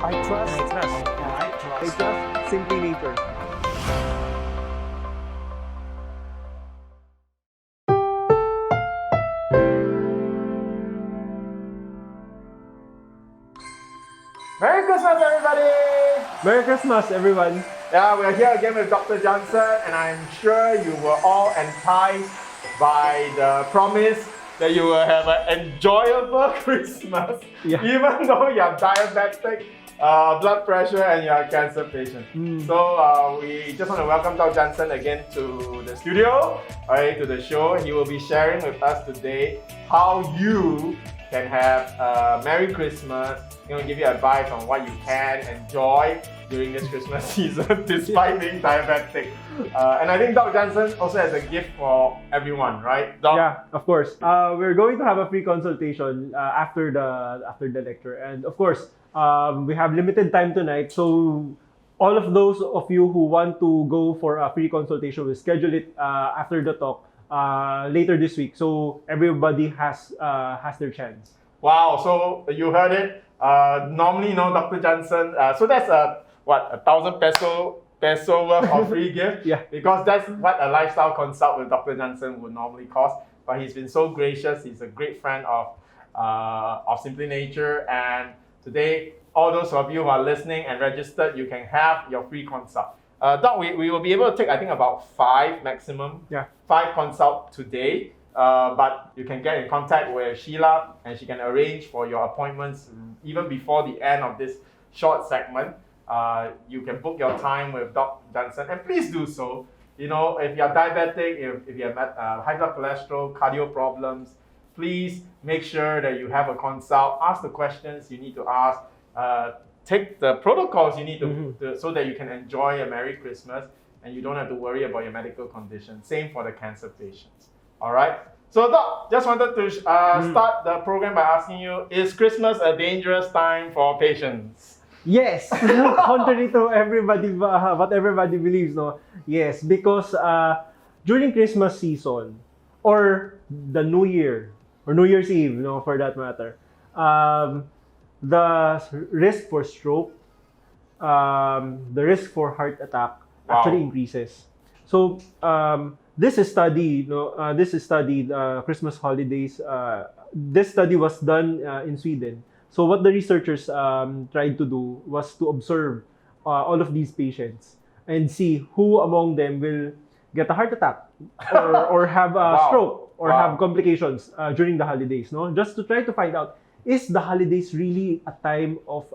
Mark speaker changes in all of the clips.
Speaker 1: I trust.
Speaker 2: I trust.
Speaker 1: I trust Simply Nature.
Speaker 2: Merry Christmas, everybody!
Speaker 1: Merry Christmas, everyone.
Speaker 2: Yeah, we're here again with Dr. Jansen, and I'm sure you were all enticed by the promise that you will have an enjoyable Christmas, even though you're diabetic, blood pressure, and you're a cancer patient. So we just want to welcome Dr. Jansen again to the studio, to the show. He will be sharing with us today how you can have a Merry Christmas. He's going to give you advice on what you can enjoy during this Christmas season despite being diabetic. And I think Dr. Jansen also has a gift for everyone, right, Doc?
Speaker 1: Yeah, of course. We're going to have a free consultation after the lecture, and of course, we have limited time tonight. So all of those of you who want to go for a free consultation, we'll schedule it after the talk later this week. So everybody has their chance.
Speaker 2: Wow, so you heard it. Normally, Dr. Jansen, so that's a 1,000 peso worth of free gift.
Speaker 1: Yeah.
Speaker 2: Because that's what a lifestyle consult with Dr. Jansen would normally cost. But he's been so gracious. He's a great friend of Simply Nature. And today, all those of you who are listening and registered, you can have your free consult. Doc, we will be able to take, I think, about 5 maximum.
Speaker 1: Yeah.
Speaker 2: 5 consult today. But you can get in contact with Sheila, and she can arrange for your appointments even before the end of this short segment. You can book your time with Dr. Jansen, and please do so. If you're diabetic, if you have high blood cholesterol, cardio problems, please make sure that you have a consult. Ask the questions you need to ask. Take the protocols you need to so that you can enjoy a Merry Christmas and you don't have to worry about your medical condition. Same for the cancer patients. All right. So, Doc, just wanted to start the program by asking you: is Christmas a dangerous time for patients?
Speaker 1: Yes, contrary to what everybody believes, no. Yes, because during Christmas season or the New Year or New Year's Eve, for that matter, the risk for stroke, the risk for heart attack actually increases. So this is studied, Christmas holidays. This study was done in Sweden. So what the researchers tried to do was to observe all of these patients and see who among them will get a heart attack or have a stroke or have complications during the holidays. Just to try to find out, is the holidays really a time of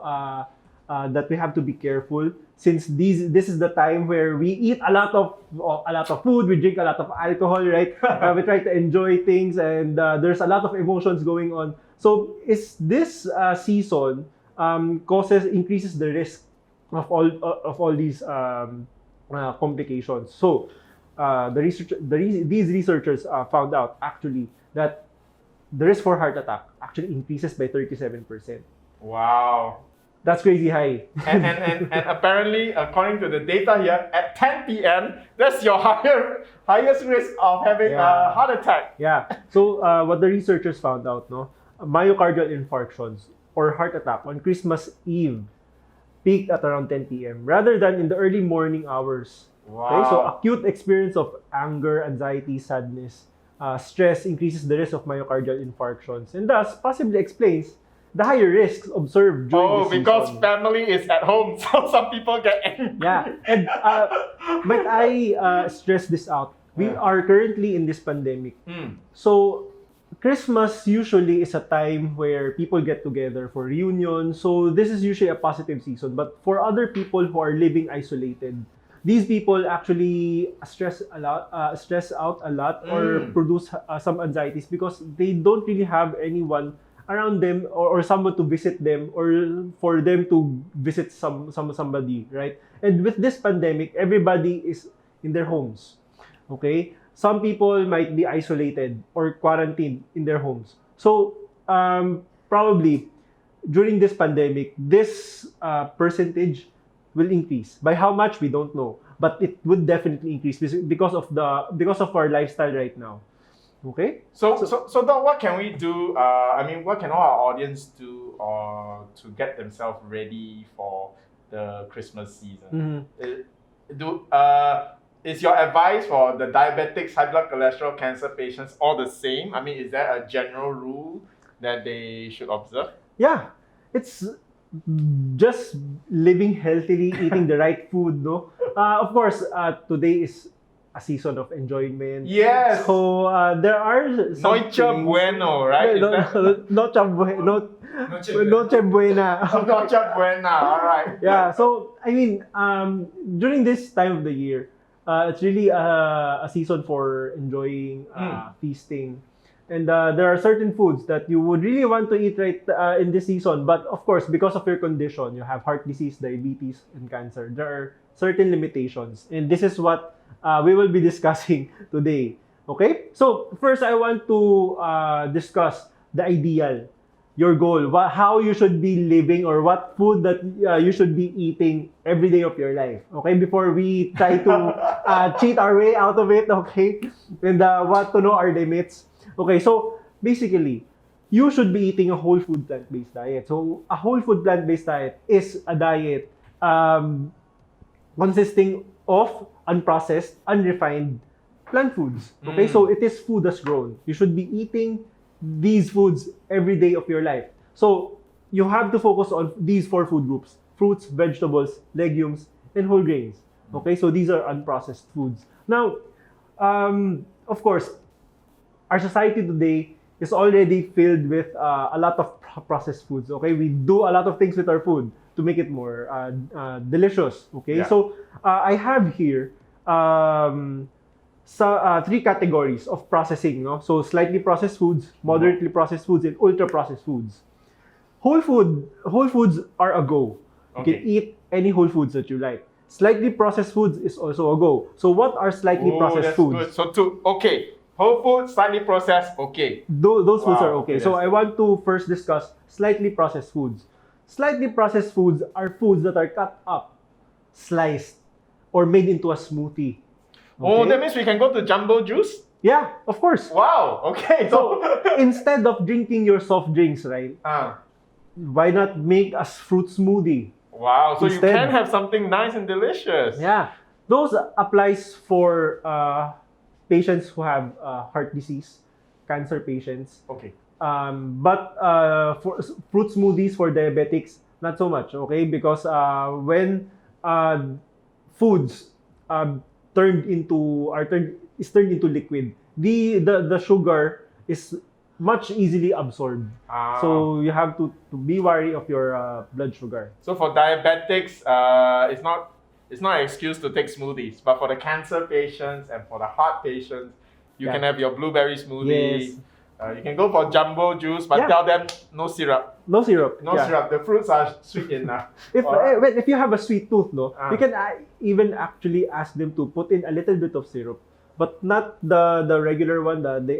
Speaker 1: that we have to be careful, since this is the time where we eat a lot of food, we drink a lot of alcohol, right? We try to enjoy things, and there's a lot of emotions going on. So is this season increases the risk of all these complications? So these researchers found out actually that the risk for heart attack actually increases by 37%.
Speaker 2: Wow.
Speaker 1: That's crazy high.
Speaker 2: and apparently, according to the data here, at 10 p.m., that's your highest risk of having a heart attack.
Speaker 1: Yeah. So what the researchers found out, myocardial infarctions or heart attack on Christmas Eve peaked at around 10 p.m. rather than in the early morning hours.
Speaker 2: Wow.
Speaker 1: Okay? So acute experience of anger, anxiety, sadness, stress increases the risk of myocardial infarctions, and thus possibly explains the higher risks observed during this season.
Speaker 2: Because family is at home, so some people get angry.
Speaker 1: Yeah, and might I stress this out? We are currently in this pandemic. So Christmas usually is a time where people get together for reunions. So this is usually a positive season. But for other people who are living isolated, these people actually stress out a lot, or produce some anxieties because they don't really have anyone around them or someone to visit them, or for them to visit somebody, right? And with this pandemic, everybody is in their homes. Okay? Some people might be isolated or quarantined in their homes. So probably during this pandemic, this percentage will increase. By how much, we don't know, but it would definitely increase because of our lifestyle right now. Okay?
Speaker 2: So Doc, what can we do? I mean, what can all our audience do to get themselves ready for the Christmas season? Is your advice for the diabetics, high blood cholesterol, cancer patients all the same? I mean, is there a general rule that they should observe?
Speaker 1: Yeah, it's just living healthily, eating the right food, no? Of course, today is a season of enjoyment.
Speaker 2: Yes.
Speaker 1: So there are some
Speaker 2: Noche
Speaker 1: things-
Speaker 2: bueno, right?
Speaker 1: No, Noche Buena. Noche Buena.
Speaker 2: Noche buena. All right.
Speaker 1: Yeah, so I mean, during this time of the year, it's really a season for enjoying, feasting. And there are certain foods that you would really want to eat right in this season. But of course, because of your condition, you have heart disease, diabetes, and cancer, there are certain limitations. And this is what we will be discussing today. Okay? So first, I want to discuss the ideal, your goal, how you should be living, or what food that you should be eating every day of your life. Okay? Before we try to cheat our way out of it, okay? And what to know our limits. Okay, so basically, you should be eating a whole food plant-based diet. So a whole food plant-based diet is a diet consisting of unprocessed, unrefined plant foods. Okay, so it is food that's grown. You should be eating these foods every day of your life. So you have to focus on these 4 food groups: fruits, vegetables, legumes, and whole grains. Okay, so these are unprocessed foods. Now, of course, our society today is already filled with a lot of processed foods. Okay, we do a lot of things with our food to make it more delicious. Okay,
Speaker 2: Yeah.
Speaker 1: so I have here 3 categories of processing. No, so slightly processed foods, moderately processed foods, and ultra processed foods. Whole foods are a go. You
Speaker 2: Okay.
Speaker 1: can eat any whole foods that you like. Slightly processed foods is also a go. So what are slightly processed
Speaker 2: that's
Speaker 1: foods?
Speaker 2: good. So whole food, slightly processed, okay.
Speaker 1: Those foods
Speaker 2: Wow,
Speaker 1: are okay.
Speaker 2: okay,
Speaker 1: So
Speaker 2: that's
Speaker 1: I want to first discuss slightly processed foods. Slightly processed foods are foods that are cut up, sliced, or made into a smoothie.
Speaker 2: Oh,
Speaker 1: Okay?
Speaker 2: that means we can go to jumbo juice?
Speaker 1: Yeah, of course.
Speaker 2: Wow, okay.
Speaker 1: So instead of drinking your soft drinks, right? Why not make a fruit smoothie?
Speaker 2: wow, so
Speaker 1: Instead-
Speaker 2: you can have something nice and delicious.
Speaker 1: Yeah, those applies for patients who have heart disease, cancer patients.
Speaker 2: Okay.
Speaker 1: But for fruit smoothies for diabetics, not so much, okay? Because when foods turned into liquid, the sugar is much easily absorbed. So you have to be wary of your blood sugar.
Speaker 2: So for diabetics, it's not an excuse to take smoothies, but for the cancer patients and for the heart patients, you
Speaker 1: Yeah.
Speaker 2: can have your blueberry smoothie.
Speaker 1: Yes.
Speaker 2: You can go for jumbo juice, but
Speaker 1: Yeah.
Speaker 2: tell them no syrup.
Speaker 1: No syrup.
Speaker 2: No
Speaker 1: yeah.
Speaker 2: syrup. The fruits are sweet enough.
Speaker 1: If
Speaker 2: Alright.
Speaker 1: well, if you have a sweet tooth, no,
Speaker 2: Ah.
Speaker 1: you can even actually ask them to put in a little bit of syrup, but not the regular one. They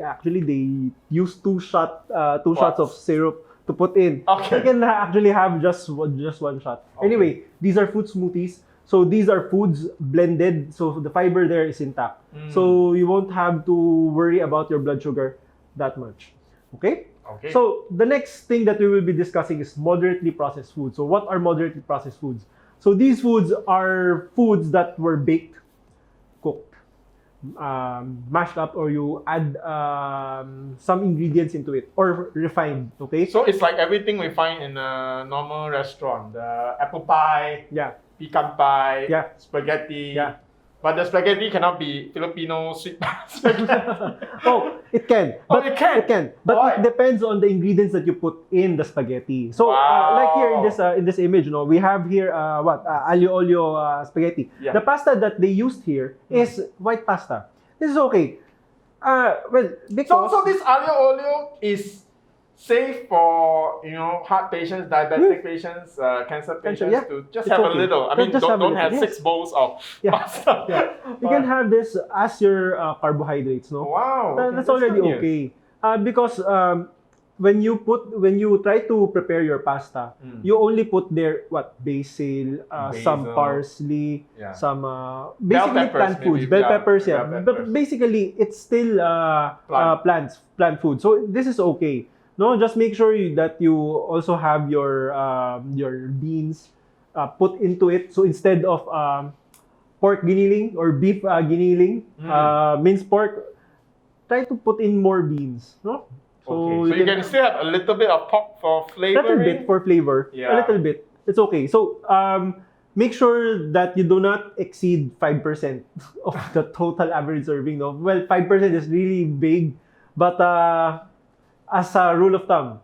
Speaker 1: use two shots of syrup to put in.
Speaker 2: Okay.
Speaker 1: You can actually have just one shot.
Speaker 2: Okay.
Speaker 1: Anyway, these are fruit smoothies. So these are foods blended, so the fiber there is intact. So you won't have to worry about your blood sugar that much. Okay?
Speaker 2: Okay.
Speaker 1: So the next thing that we will be discussing is moderately processed foods. So what are moderately processed foods? So these foods are foods that were baked, cooked, mashed up, or you add some ingredients into it, or refined. Okay?
Speaker 2: So it's like everything we find in a normal restaurant. The apple pie,
Speaker 1: yeah.
Speaker 2: pecan pie,
Speaker 1: Yeah.
Speaker 2: spaghetti.
Speaker 1: Yeah.
Speaker 2: But the spaghetti cannot be Filipino sweet spaghetti.
Speaker 1: Oh, it can.
Speaker 2: Oh,
Speaker 1: But
Speaker 2: it can?
Speaker 1: It can. But
Speaker 2: Why?
Speaker 1: it depends on the ingredients that you put in the spaghetti. So,
Speaker 2: Wow.
Speaker 1: like here in this image, we have here aglio olio spaghetti.
Speaker 2: Yeah.
Speaker 1: The pasta that they used here is white pasta. This is okay. Well, because
Speaker 2: So this aglio olio is safe for heart patients, diabetic patients, cancer patients
Speaker 1: yeah.
Speaker 2: to just
Speaker 1: It's
Speaker 2: have a
Speaker 1: okay.
Speaker 2: little. I mean,
Speaker 1: Just have a
Speaker 2: don't
Speaker 1: little,
Speaker 2: have
Speaker 1: yes.
Speaker 2: 6 bowls of
Speaker 1: Yeah.
Speaker 2: pasta.
Speaker 1: yeah, you can have this as your carbohydrates. No,
Speaker 2: Wow, okay,
Speaker 1: that's already
Speaker 2: good news.
Speaker 1: okay. Because when you try to prepare your pasta, you only put there basil, some
Speaker 2: Basil.
Speaker 1: parsley,
Speaker 2: Yeah.
Speaker 1: some basically
Speaker 2: peppers,
Speaker 1: plant foods,
Speaker 2: maybe.
Speaker 1: bell
Speaker 2: Yeah,
Speaker 1: peppers,
Speaker 2: bell
Speaker 1: yeah.
Speaker 2: peppers.
Speaker 1: But basically, it's still plant food. So this is okay. No, just make sure that you also have your beans put into it. So instead of pork giniling or beef giniling, minced pork, try to put in more beans, no?
Speaker 2: Okay, so you can still have a little bit of pork for flavoring?
Speaker 1: Little bit for flavor.
Speaker 2: Yeah.
Speaker 1: A little bit. It's okay. So make sure that you do not exceed 5% of the total average serving. No? Well, 5% is really big, but as a rule of thumb,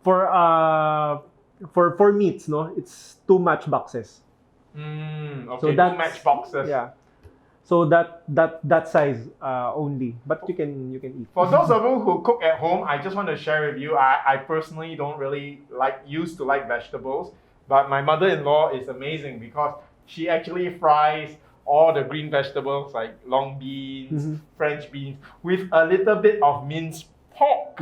Speaker 1: for meats, no, it's 2 matchboxes.
Speaker 2: Okay,
Speaker 1: So
Speaker 2: 2 matchboxes.
Speaker 1: Yeah. So that size only, but you can eat.
Speaker 2: For those of you who cook at home, I just want to share with you. I personally don't really used to like vegetables, but my mother-in-law is amazing because she actually fries all the green vegetables like long beans, French beans, with a little bit of minced pork.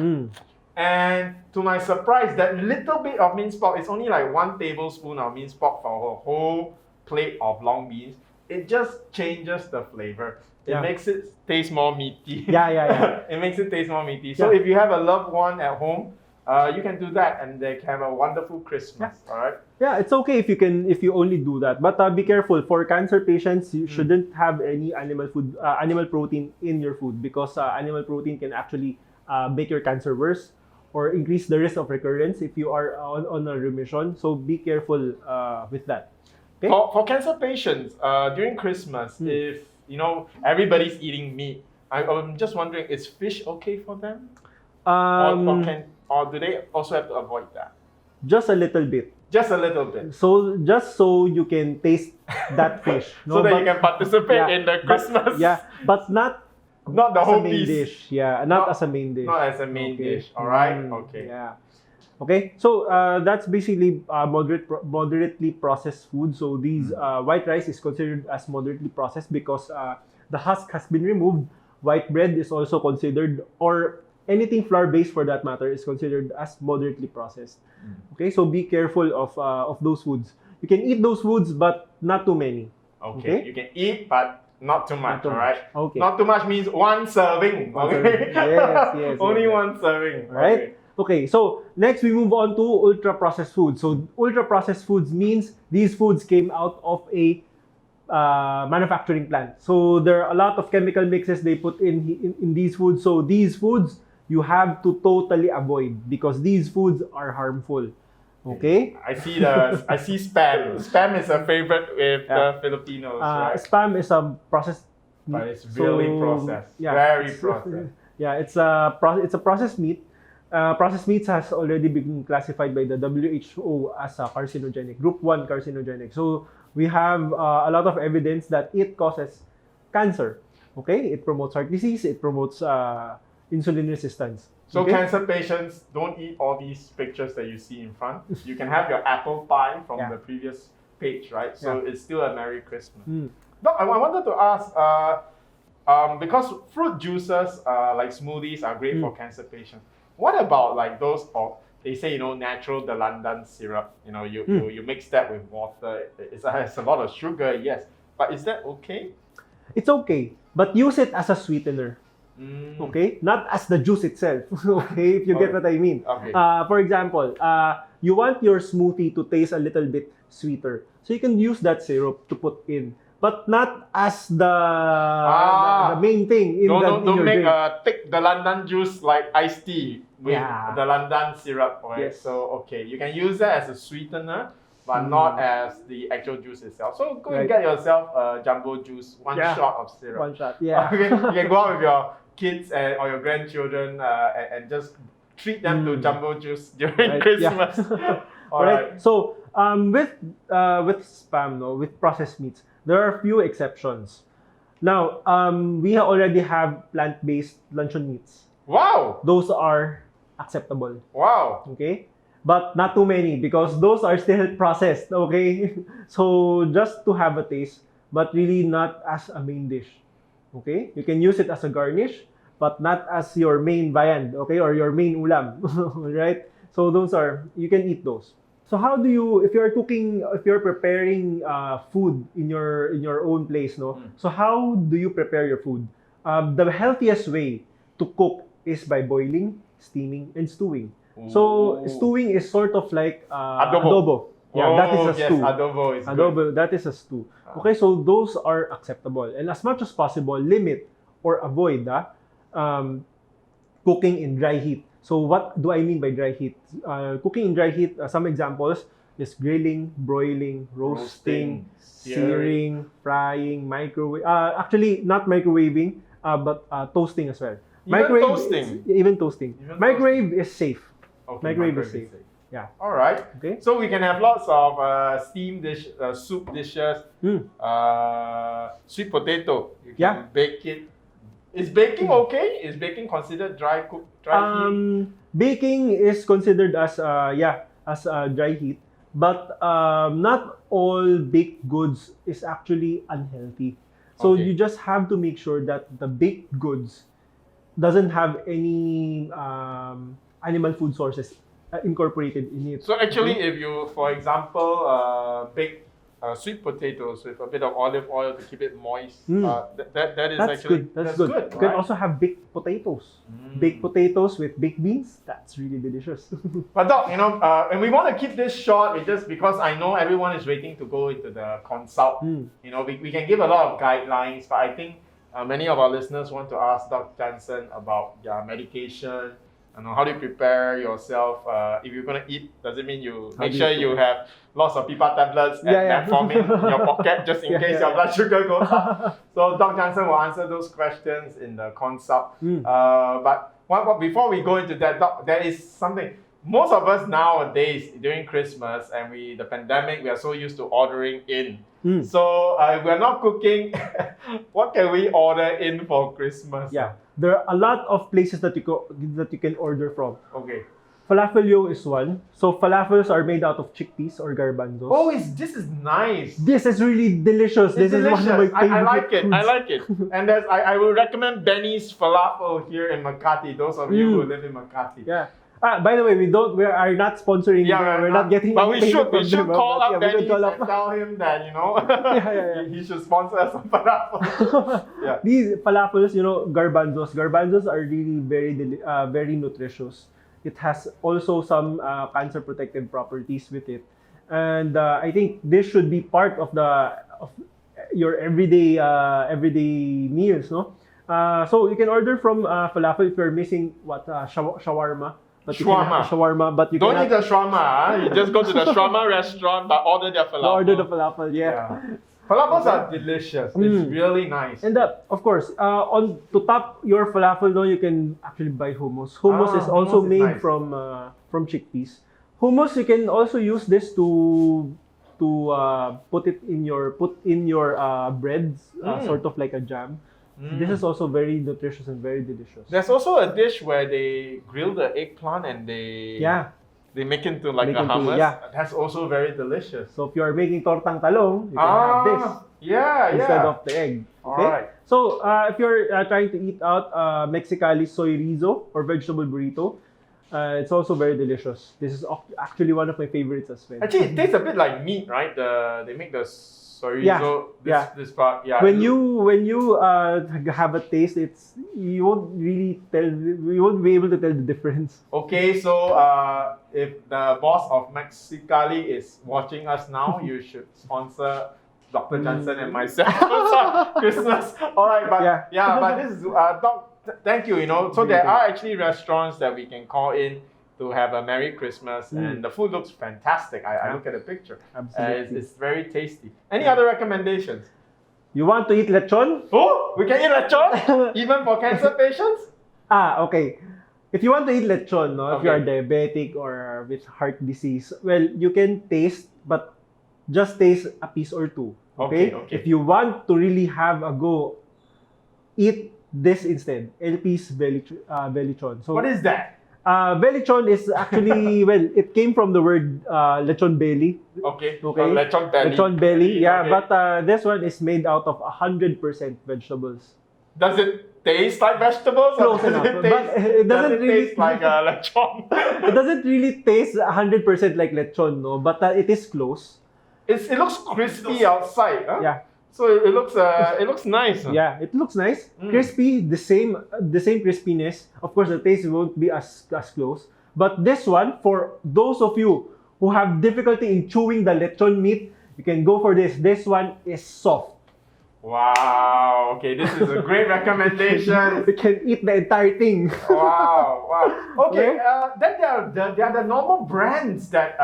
Speaker 2: And to my surprise, that little bit of minced pork is only like 1 tablespoon of minced pork for a whole plate of long beans. It just changes the flavor. It makes it taste more meaty.
Speaker 1: Yeah.
Speaker 2: It makes it taste more meaty. So
Speaker 1: Yeah.
Speaker 2: if you have a loved one at home, you can do that, and they can have a wonderful Christmas. All right.
Speaker 1: Yeah, it's okay if you only do that, but be careful. For cancer patients, you shouldn't have any animal protein in your food, because animal protein can actually make your cancer worse or increase the risk of recurrence if you are on a remission. So be careful with that. Okay?
Speaker 2: For cancer patients, during Christmas, if everybody's eating meat, I'm just wondering, is fish okay for them? Or do they also have to avoid that?
Speaker 1: Just a little bit.
Speaker 2: Just a little bit.
Speaker 1: So just so you can taste that fish.
Speaker 2: So that you can participate in the Christmas.
Speaker 1: But not
Speaker 2: the
Speaker 1: as
Speaker 2: whole
Speaker 1: a main
Speaker 2: piece.
Speaker 1: dish. Yeah, not as a main dish.
Speaker 2: Not as a main dish. All right. Okay.
Speaker 1: Yeah. Okay. So that's basically moderately processed food. So these white rice is considered as moderately processed because the husk has been removed. White bread is also considered, or anything flour-based for that matter, is considered as moderately processed. Okay. So be careful of those foods. You can eat those foods, but not too many.
Speaker 2: Okay. You can eat, but not too much,
Speaker 1: too
Speaker 2: all right?
Speaker 1: much. Okay.
Speaker 2: Not too much means 1 serving. Okay.
Speaker 1: Yes.
Speaker 2: Only 1 serving.
Speaker 1: All right. Okay, so next we move on to ultra-processed foods. So ultra-processed foods means these foods came out of a manufacturing plant. So there are a lot of chemical mixes they put in these foods. So these foods you have to totally avoid because these foods are harmful. Okay?
Speaker 2: I see spam. Spam is a favorite with the Filipinos, right?
Speaker 1: Spam is a processed meat.
Speaker 2: But it's really processed.
Speaker 1: Yeah,
Speaker 2: Very processed.
Speaker 1: Yeah, it's a processed meat. Processed meats has already been classified by the WHO as a carcinogenic, group 1 carcinogenic. So we have a lot of evidence that it causes cancer. Okay, it promotes heart disease, it promotes insulin resistance.
Speaker 2: So
Speaker 1: okay?
Speaker 2: Cancer patients, don't eat all these pictures that you see in front. You can have your apple pie from the previous page, right? So it's still a Merry Christmas. Doc, I wanted to ask, because fruit juices like smoothies are great for cancer patients. What about like those they say natural Calalan syrup? You mix that with water. It has a lot of sugar, yes, but is that okay?
Speaker 1: It's okay, but use it as a sweetener. Okay, not as the juice itself. Okay, if you get what I mean.
Speaker 2: Okay.
Speaker 1: For example, you want your smoothie to taste a little bit sweeter, so you can use that syrup to put in, but not as the main thing in
Speaker 2: don't
Speaker 1: your
Speaker 2: make
Speaker 1: drink.
Speaker 2: thick the London juice like iced tea with the London syrup. Right?
Speaker 1: Yes.
Speaker 2: So you can use that as a sweetener, but not as the actual juice itself. So go and get yourself a jumbo juice, one shot of syrup.
Speaker 1: One shot. Yeah.
Speaker 2: Okay, you can go out with your kids or your grandchildren and just treat them to jumbo juice during Christmas. All right.
Speaker 1: So with spam, with processed meats, there are a few exceptions. Now, we already have plant-based luncheon meats.
Speaker 2: Wow.
Speaker 1: Those are acceptable.
Speaker 2: Wow.
Speaker 1: Okay, but not too many because those are still processed. Okay, so just to have a taste, but really not as a main dish. Okay, you can use it as a garnish, but not as your main viand, okay, or your main ulam, right? So those are, you can eat those. So how do you, if you're cooking, if you're preparing food in your own place, no? So how do you prepare your food? The healthiest way to cook is by boiling, steaming, and stewing. So stewing is sort of like adobo. Yeah, that is a stew.
Speaker 2: Adobo is
Speaker 1: Adobo,
Speaker 2: good.
Speaker 1: that is a stew. Okay, so those are acceptable. And as much as possible, limit or avoid cooking in dry heat. So what do I mean by dry heat? Cooking in dry heat, some examples is grilling, broiling, roasting, searing, frying, microwave. Actually, not microwaving, but toasting as well. Even toasting. Microwave is safe.
Speaker 2: Okay,
Speaker 1: microwave is safe. Yeah.
Speaker 2: All right.
Speaker 1: Okay.
Speaker 2: So we can have lots of steamed soup dishes. Sweet potato. You can bake it. Is baking okay? Is baking considered dry heat?
Speaker 1: Baking is considered as dry heat, but not all baked goods is actually unhealthy. So you just have to make sure that the baked goods doesn't have any animal food sources incorporated in it.
Speaker 2: So actually, if you, for example, bake sweet potatoes with a bit of olive oil to keep it moist, that is actually
Speaker 1: that's good.
Speaker 2: Right?
Speaker 1: You can also have baked potatoes. Baked potatoes with baked beans. That's really delicious.
Speaker 2: But Doc, and we want to keep this short just because I know everyone is waiting to go into the consult. We can give a lot of guidelines, but I think many of our listeners want to ask Dr. Jansen about medication. How do you prepare yourself? If you're going to eat, does it mean you make sure you have lots of PPAR tablets and metformin in your pocket just in case your blood sugar goes up? So Dr. Jansen will answer those questions in the consult. But before we go into that, Doc, there is something. Most of us nowadays, during Christmas and the pandemic, we are so used to ordering in. So if we're not cooking, what can we order in for Christmas?
Speaker 1: Yeah, there are a lot of places that you can order from.
Speaker 2: Okay.
Speaker 1: Falafel is one. So falafels are made out of chickpeas or garbanzos.
Speaker 2: Oh, this is nice.
Speaker 1: This is really delicious. This is one of my favorite
Speaker 2: I like it.
Speaker 1: foods.
Speaker 2: I like it. And I will recommend Benny's Falafel here in Makati. Those of you who live in Makati.
Speaker 1: Yeah. By the way, we are not sponsoring. We're not getting.
Speaker 2: But we should call up Benny
Speaker 1: and
Speaker 2: tell him that he should sponsor us some falafel.
Speaker 1: These falafels, garbanzos are really very nutritious. It has also some cancer protective properties with it, and I think this should be part of your everyday meals, no? So you can order from falafel if you're missing shawarma. Shawarma, but you
Speaker 2: don't eat the shawarma. You just go to the shawarma restaurant, but order their falafel.
Speaker 1: Order the falafel, yeah.
Speaker 2: Falafels are delicious. It's really nice.
Speaker 1: And of course, to top your falafel, you can actually buy hummus. Hummus is also made from chickpeas. Hummus, you can also use this to put in your breads, sort of like a jam. This is also very nutritious and very delicious.
Speaker 2: There's also a dish where they grill the eggplant and they make it into like a hummus. That's also very delicious.
Speaker 1: So if you are making tortang talong, you can have this. Instead of the egg. Okay?
Speaker 2: Alright.
Speaker 1: So if you're trying to eat out Mexicali soy rizo or vegetable burrito, it's also very delicious. This is actually one of my favorites as well.
Speaker 2: Actually, it tastes a bit like meat, right? They make the chorizo. This part. Yeah.
Speaker 1: When you have a taste, you won't be able to tell the difference.
Speaker 2: Okay, so if the boss of Mexicali is watching us now, you should sponsor Dr. Jansen and myself for Christmas. All right, but but this is Doc. Thank you. So there are actually restaurants that we can call in to have a Merry Christmas, and the food looks fantastic. I look at the picture.
Speaker 1: Absolutely.
Speaker 2: It's very tasty. Any other recommendations?
Speaker 1: You want to eat lechon?
Speaker 2: Oh, we can eat lechon even for cancer patients?
Speaker 1: Okay. If you want to eat lechon, if you are diabetic or with heart disease, well, you can taste, but just taste a piece or two. Okay? If you want to really have a go, eat this instead. LP's bellichon. So
Speaker 2: what is that?
Speaker 1: Bellichon is actually, it came from the word lechon belly.
Speaker 2: Okay. Lechon belly.
Speaker 1: Lechon belly, but this one is made out of 100% vegetables.
Speaker 2: Does it taste like vegetables?
Speaker 1: Close
Speaker 2: or does
Speaker 1: enough,
Speaker 2: it
Speaker 1: but
Speaker 2: taste,
Speaker 1: it
Speaker 2: does
Speaker 1: doesn't
Speaker 2: it
Speaker 1: really
Speaker 2: taste like lechon?
Speaker 1: It doesn't really taste 100% like lechon, no, but it is close.
Speaker 2: It looks crispy outside. Huh?
Speaker 1: Yeah.
Speaker 2: So it looks nice. Huh?
Speaker 1: Yeah, it looks nice, crispy, the same crispiness. Of course, the taste won't be as close. But this one, for those of you who have difficulty in chewing the lechon meat, you can go for this. This one is soft.
Speaker 2: Wow. Okay, this is a great recommendation.
Speaker 1: You can eat the entire thing.
Speaker 2: Wow. Okay. Then there are the normal brands that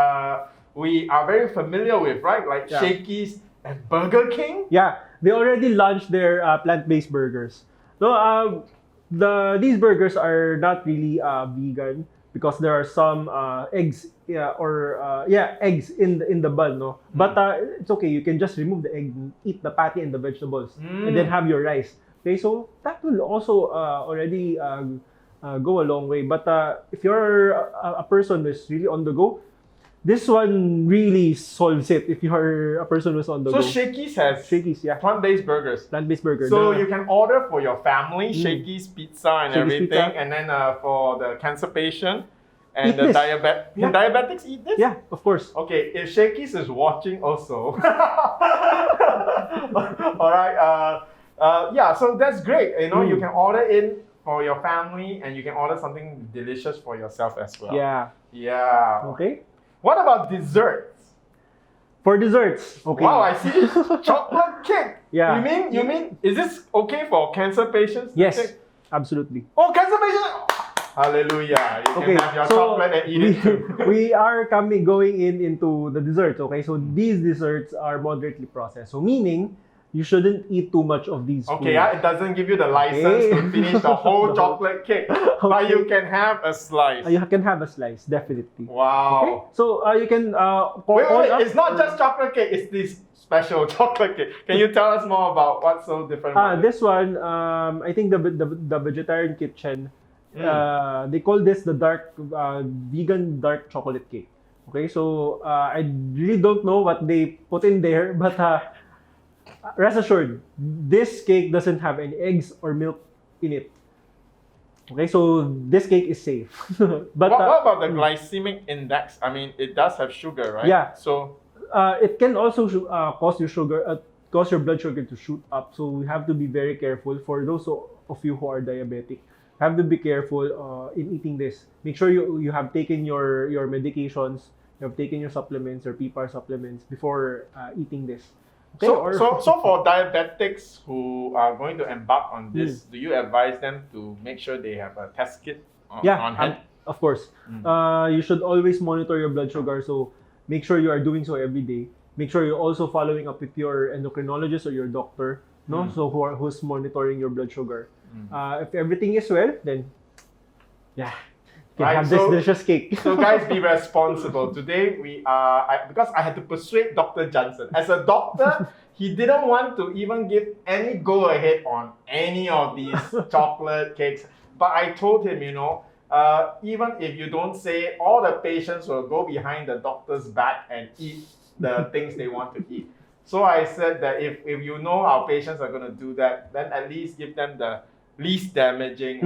Speaker 2: we are very familiar with, right? Like
Speaker 1: Yeah.
Speaker 2: Shakey's and Burger King.
Speaker 1: Yeah, they already launched their plant-based burgers. So these burgers are not really vegan because there are some eggs, eggs in the bun, no. But it's okay. You can just remove the egg, eat the patty and the vegetables, and then have your rice. Okay, so that will also already go a long way. But if you're a person who's really on the go, this one really solves it if you're a person who's on the
Speaker 2: So
Speaker 1: go.
Speaker 2: Shakey's has
Speaker 1: Shakey's, yeah.
Speaker 2: plant-based burgers.
Speaker 1: Plant-based burger.
Speaker 2: So you can order for your family Shakey's pizza and
Speaker 1: Shakey's
Speaker 2: everything,
Speaker 1: pizza.
Speaker 2: and then for the cancer patient and
Speaker 1: Eat
Speaker 2: the
Speaker 1: this.
Speaker 2: can diabetics eat this?
Speaker 1: Yeah, of course.
Speaker 2: Okay, if Shakey's is watching also. All right. Yeah, so that's great. You know, you can order in for your family, and you can order something delicious for yourself as well.
Speaker 1: Yeah.
Speaker 2: Yeah.
Speaker 1: Okay.
Speaker 2: What about desserts?
Speaker 1: For desserts, okay.
Speaker 2: Wow, I see chocolate cake.
Speaker 1: Yeah.
Speaker 2: You mean is this okay for cancer patients?
Speaker 1: Yes, absolutely.
Speaker 2: Oh, cancer patients! Hallelujah. You
Speaker 1: Okay,
Speaker 2: can have your
Speaker 1: so
Speaker 2: chocolate and eat it too.
Speaker 1: we are going into the desserts. Okay, so these desserts are moderately processed. So meaning you shouldn't eat too much of these.
Speaker 2: Okay,
Speaker 1: foods.
Speaker 2: it doesn't give you the license to finish the whole chocolate cake, but you can have a slice.
Speaker 1: You can have a slice, definitely. Okay,
Speaker 2: Wow.
Speaker 1: so you can
Speaker 2: Wait, it's not just chocolate cake, it's this special chocolate cake. Can you tell us more about what's so different about it?
Speaker 1: This one, I think the vegetarian kitchen, they call this the dark vegan dark chocolate cake. Okay, so I really don't know what they put in there, but rest assured, this cake doesn't have any eggs or milk in it. Okay, so this cake is safe. But
Speaker 2: what about the glycemic index? I mean, it does have sugar, right?
Speaker 1: Yeah.
Speaker 2: So
Speaker 1: it can also cause your blood sugar to shoot up. So we have to be very careful. For those of you who are diabetic, have to be careful in eating this. Make sure you have taken your medications, you have taken your supplements or PPAR supplements before eating this. Okay?
Speaker 2: So for diabetics who are going to embark on this, do you advise them to make sure they have a test kit on hand?
Speaker 1: Of course. You should always monitor your blood sugar. So make sure you are doing so every day. Make sure you're also following up with your endocrinologist or your doctor, no? So who's monitoring your blood sugar. If everything is well, then you can
Speaker 2: Right,
Speaker 1: have this delicious cake.
Speaker 2: So guys, be responsible. Today we are because I had to persuade Dr. Jansen. As a doctor, he didn't want to even give any go ahead on any of these chocolate cakes. But I told him, even if you don't say, all the patients will go behind the doctor's back and eat the things they want to eat. So I said that if you know our patients are going to do that, then at least give them the least damaging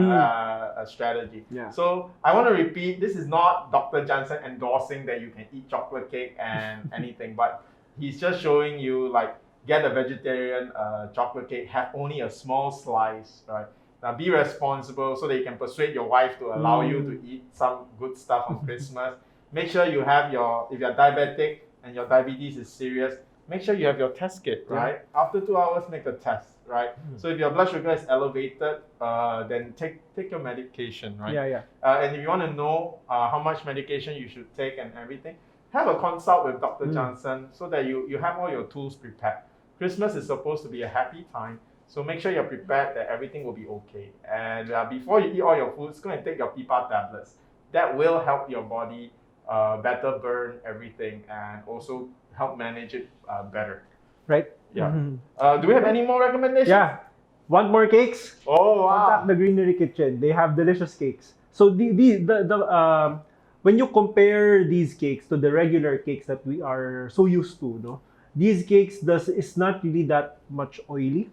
Speaker 2: strategy.
Speaker 1: Yeah.
Speaker 2: So I want to repeat, this is not Dr. Jansen endorsing that you can eat chocolate cake and anything, but he's just showing you, like, get a vegetarian chocolate cake, have only a small slice, right? Now be responsible so that you can persuade your wife to allow you to eat some good stuff on Christmas. Make sure you have if you're diabetic and your diabetes is serious, make sure you have your test kit, right? After 2 hours, make a test, right? So if your blood sugar is elevated, then take your medication, right? And if you want to know how much medication you should take and everything, have a consult with Dr. Jansen so that you have all your tools prepared. Christmas is supposed to be a happy time, so make sure you're prepared that everything will be okay. And before you eat all your foods, go and take your PPAR tablets. That will help your body better burn everything and also help manage it better.
Speaker 1: Right?
Speaker 2: Yeah. Do we have any more recommendations?
Speaker 1: Yeah. Want more cakes?
Speaker 2: Oh wow!
Speaker 1: Contact the Greenery Kitchen. They have delicious cakes. So when you compare these cakes to the regular cakes that we are so used to, no, these cakes is not really that much oily.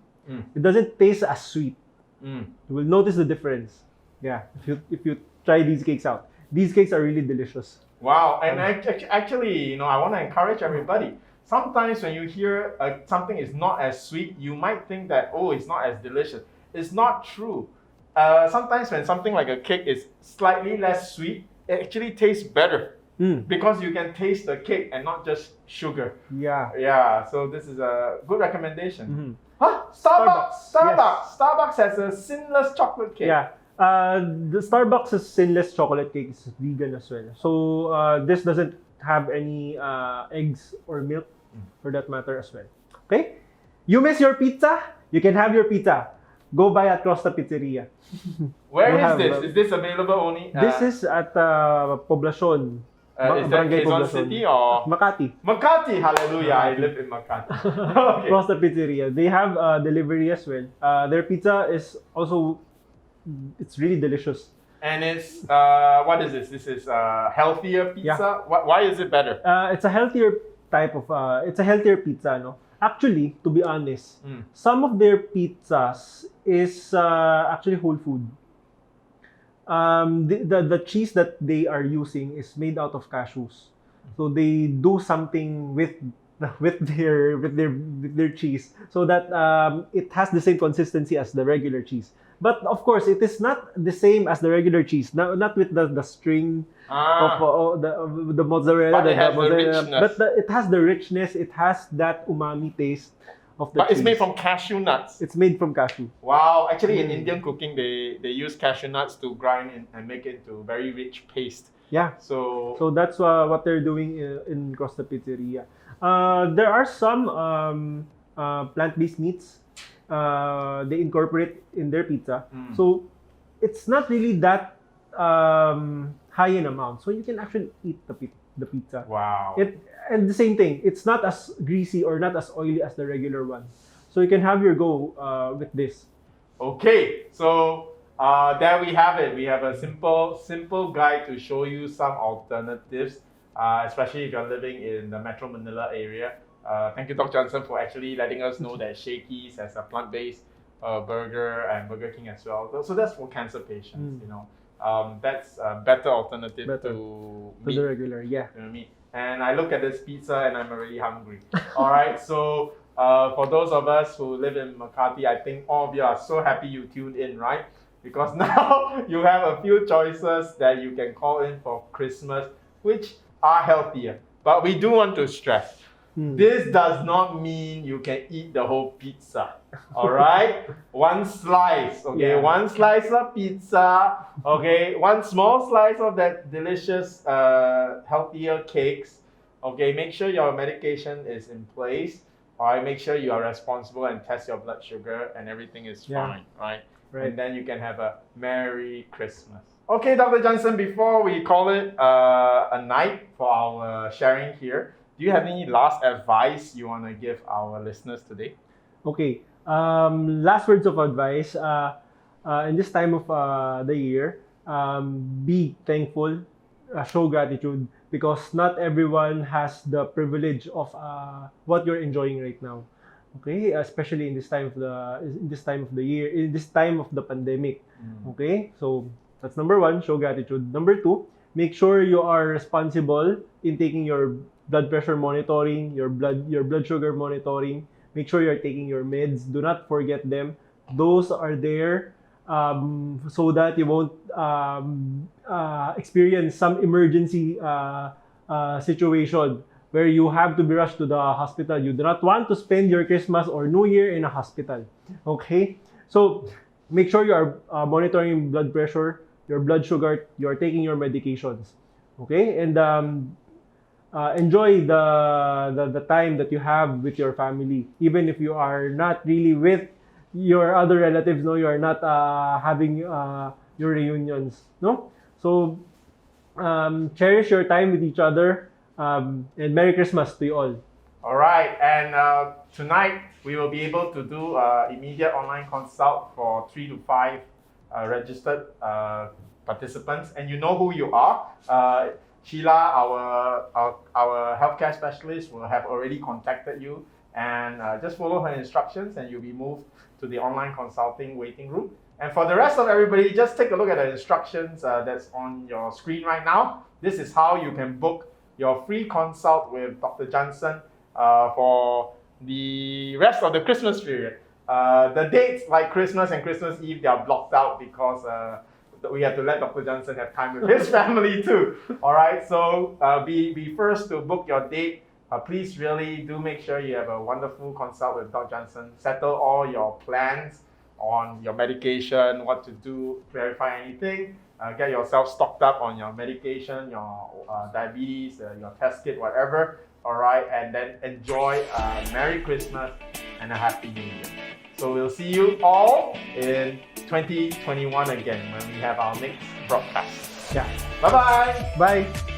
Speaker 1: It doesn't taste as sweet.
Speaker 2: Mm.
Speaker 1: You will notice the difference. Yeah, if you try these cakes out. These cakes are really delicious.
Speaker 2: Wow, and actually, I want to encourage everybody. Sometimes when you hear something is not as sweet, you might think that, oh, it's not as delicious. It's not true. Sometimes when something like a cake is slightly less sweet, it actually tastes better because you can taste the cake and not just sugar.
Speaker 1: Yeah.
Speaker 2: Yeah, so this is a good recommendation.
Speaker 1: Mm-hmm.
Speaker 2: Huh?
Speaker 1: Starbucks. Yes.
Speaker 2: Starbucks has a sinless chocolate cake.
Speaker 1: Yeah. The Starbucks' sinless chocolate cake is vegan as well. So this doesn't have any eggs or milk, for that matter as well. Okay? You miss your pizza? You can have your pizza. Go buy at Costa Pizzeria.
Speaker 2: Where is this? Is this available only?
Speaker 1: This is at Poblacion.
Speaker 2: Is that Quezon City or?
Speaker 1: Makati.
Speaker 2: Makati, hallelujah. I live in Makati. Okay.
Speaker 1: Costa Pizzeria. They have delivery as well. Their pizza is also, it's really delicious.
Speaker 2: And it's, what is this? This is healthier pizza?
Speaker 1: Yeah.
Speaker 2: Why is it better?
Speaker 1: It's a healthier type of, it's a healthier pizza, no? Actually, to be honest, some of their pizzas is actually whole food. The cheese that they are using is made out of cashews, so they do something with their cheese so that it has the same consistency as the regular cheese. But of course, it is not the same as the regular cheese. Not with the string of the mozzarella.
Speaker 2: But it has the richness.
Speaker 1: But it has the richness. It has that umami taste of the
Speaker 2: But
Speaker 1: cheese.
Speaker 2: it's made from cashew nuts.
Speaker 1: It's made from cashew.
Speaker 2: Wow. Actually, in Indian cooking, they use cashew nuts to grind and make it into very rich paste.
Speaker 1: Yeah.
Speaker 2: So
Speaker 1: that's what they're doing in Costa Pizzeria. There are some plant-based meats they incorporate in their pizza. So it's not really that high in amount. So you can actually eat the pizza.
Speaker 2: wow.
Speaker 1: And the same thing, it's not as greasy or not as oily as the regular one. So you can have your go with this.
Speaker 2: Okay, so there we have it. We have a simple guide to show you some alternatives, especially if you're living in the Metro Manila area. Thank you, Dr. Jansen, for actually letting us know that Shakey's has a plant-based burger and Burger King as well. So that's for cancer patients, that's a better alternative to meat.
Speaker 1: The regular, yeah.
Speaker 2: Meat. And I look at this pizza and I'm already hungry. All right, so for those of us who live in Makati, I think all of you are so happy you tuned in, right? Because now you have a few choices that you can call in for Christmas, which are healthier. But we do want to stress, this does not mean you can eat the whole pizza. All right? One slice, okay?
Speaker 1: Yeah.
Speaker 2: One slice of pizza, okay? One small slice of that delicious, healthier cakes, okay? Make sure your medication is in place. All right? Make sure you are responsible and test your blood sugar and everything is fine, right? And then you can have a Merry Christmas. Okay, Dr. Jansen, before we call it a night for our sharing here, do you have any last advice you want to give our listeners today?
Speaker 1: Okay. Last words of advice. In this time of the year, be thankful, show gratitude, because not everyone has the privilege of what you're enjoying right now. Okay, especially in this time of the year, in this time of the pandemic. Okay, so that's number one, show gratitude. Number two, make sure you are responsible in taking your blood pressure monitoring, your blood sugar monitoring. Make sure you're taking your meds. Do not forget them. Those are there so that you won't experience some emergency situation where you have to be rushed to the hospital. You do not want to spend your Christmas or New Year in a hospital. Okay? So make sure you are monitoring blood pressure, your blood sugar, you are taking your medications. Okay? And enjoy the time that you have with your family, even if you are not really with your other relatives. No, you are not having your reunions. No, so cherish your time with each other, and Merry Christmas to you all.
Speaker 2: All right, and tonight we will be able to do immediate online consult for 3 to 5 registered participants, and you know who you are. Sheila, our healthcare specialist, will have already contacted you, and just follow her instructions and you'll be moved to the online consulting waiting room. And for the rest of everybody, just take a look at the instructions that's on your screen right now. This is how you can book your free consult with Dr. Jansen for the rest of the Christmas period. The dates like Christmas and Christmas Eve, they are blocked out because we have to let Dr. Jansen have time with his family too. All right, so be first to book your date. Please really do make sure you have a wonderful consult with Dr. Jansen. Settle all your plans on your medication, what to do, clarify anything. Get yourself stocked up on your medication, your diabetes, your test kit, whatever. All right, and then enjoy a Merry Christmas and a Happy New Year. So we'll see you all in 2021 again when we have our next broadcast.
Speaker 1: Yeah.
Speaker 2: Bye-bye.
Speaker 1: Bye.